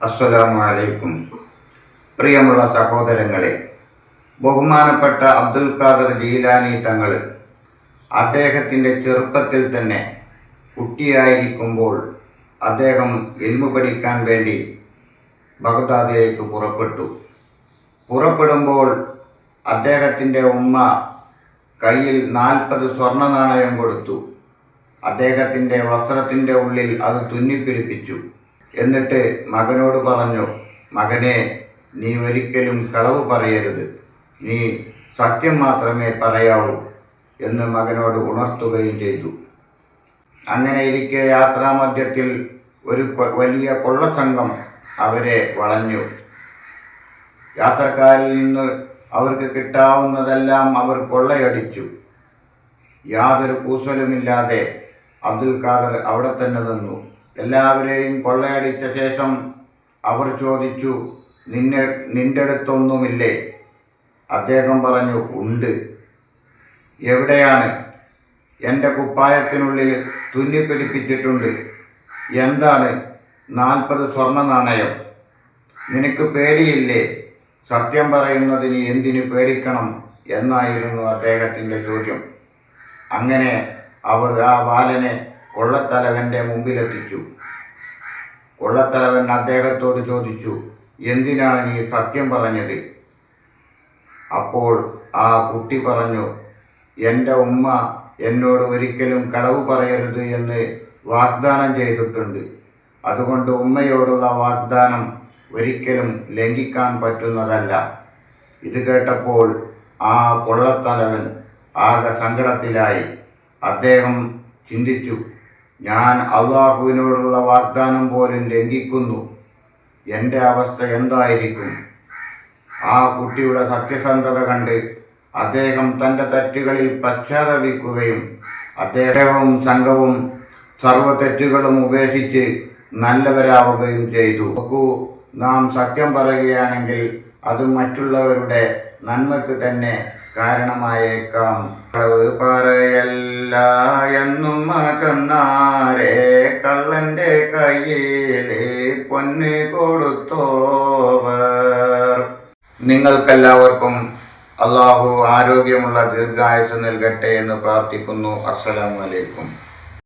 അസ്സലാമു അലൈക്കും. പ്രിയമുള്ള സഹോദരങ്ങളെ, ബഹുമാനപ്പെട്ട അബ്ദുൽ ഖാദർ ജീലാനി തങ്ങൾ അദ്ദേഹത്തിൻ്റെ ചെറുപ്പത്തിൽ തന്നെ കുട്ടിയായിരിക്കുമ്പോൾ അദ്ദേഹം ഇൽമു പഠിക്കാൻ വേണ്ടി ബഗ്ദാദിലേക്ക് പുറപ്പെടുമ്പോൾ അദ്ദേഹത്തിൻ്റെ ഉമ്മ കയ്യിൽ 40 സ്വർണ്ണ നാണയം കൊടുത്തു. അദ്ദേഹത്തിൻ്റെ വസ്ത്രത്തിൻ്റെ ഉള്ളിൽ അത് തുന്നിപ്പിടിപ്പിച്ചു. എന്നിട്ട് മകനോട് പറഞ്ഞു, മകനെ, നീ ഒരിക്കലും കളവ് പറയരുത്, നീ സത്യം മാത്രമേ പറയാവൂ എന്ന് മകനോട് ഉണർത്തുകയും ചെയ്തു. അങ്ങനെ ഇരിക്കെ യാത്രാമധ്യത്തിൽ ഒരു വലിയ കൊള്ളസംഘം അവരെ വളഞ്ഞു. യാത്രക്കാരിൽ നിന്ന് അവർക്ക് കിട്ടാവുന്നതെല്ലാം അവർ കൊള്ളയടിച്ചു. യാതൊരു കൂസലുമില്ലാതെ അബ്ദുൽ ഖാദർ അവിടെ തന്നെ നിന്നു. എല്ലാവരെയും കൊള്ളയടിച്ച ശേഷം അവർ ചോദിച്ചു, നിന്റെ അടുത്തൊന്നുമില്ലേ? അദ്ദേഹം പറഞ്ഞു, ഉണ്ട്. എവിടെയാണ്? എൻ്റെ കുപ്പായത്തിനുള്ളിൽ തുന്നിപ്പിടിപ്പിച്ചിട്ടുണ്ട്. എന്താണ്? 40 സ്വർണ്ണ നാണയം. നിനക്ക് പേടിയില്ലേ? സത്യം പറയുന്നതിന് എന്തിനു പേടിക്കണം എന്നായിരുന്നു അദ്ദേഹത്തിൻ്റെ ചോദ്യം. അങ്ങനെ അവർ ആ ബാലനെ കൊള്ളത്തലവൻ്റെ മുമ്പിലെത്തിച്ചു. കൊള്ളത്തലവൻ അദ്ദേഹത്തോട് ചോദിച്ചു, എന്തിനാണ് നീ സത്യം പറഞ്ഞത്? അപ്പോൾ ആ കുട്ടി പറഞ്ഞു, എൻ്റെ ഉമ്മ എന്നോട് ഒരിക്കലും കളവ് പറയരുത് എന്ന് വാഗ്ദാനം ചെയ്തിട്ടുണ്ട്. അതുകൊണ്ട് ഉമ്മയോടുള്ള വാഗ്ദാനം ഒരിക്കലും ലംഘിക്കാൻ പറ്റുന്നതല്ല. ഇത് കേട്ടപ്പോൾ ആ കൊള്ളത്തലവൻ ആകെ സങ്കടത്തിലായി. അദ്ദേഹം ചിന്തിച്ചു, ഞാൻ അള്ളാഹുവിനോടുള്ള വാഗ്ദാനം പോലും ലംഘിക്കുന്നു, എൻ്റെ അവസ്ഥ എന്തായിരിക്കും? ആ കുട്ടിയുടെ സത്യസന്ധത കണ്ട് അദ്ദേഹം തൻ്റെ തെറ്റുകളിൽ പശ്ചാത്തപിക്കുകയും അദ്ദേഹവും സംഘവും സർവ്വ തെറ്റുകളും ഉപേക്ഷിച്ച് നല്ലവരാവുകയും ചെയ്തു. നോക്കൂ, നാം സത്യം പറയുകയാണെങ്കിൽ അത് മറ്റുള്ളവരുടെ നന്മയ്ക്ക് തന്നെ കാരണമായേക്കാം. കളവ് പറയല്ല എന്നും മകന്നാരെ, കള്ളൻ്റെ കയ്യിൽ പൊന്ന് കൊടുത്തോവർ. നിങ്ങൾക്കെല്ലാവർക്കും അള്ളാഹു ആരോഗ്യമുള്ള ദീർഘായുസ്സ് നൽകട്ടെ എന്ന് പ്രാർത്ഥിക്കുന്നു. അസ്സലാമു അലൈക്കും.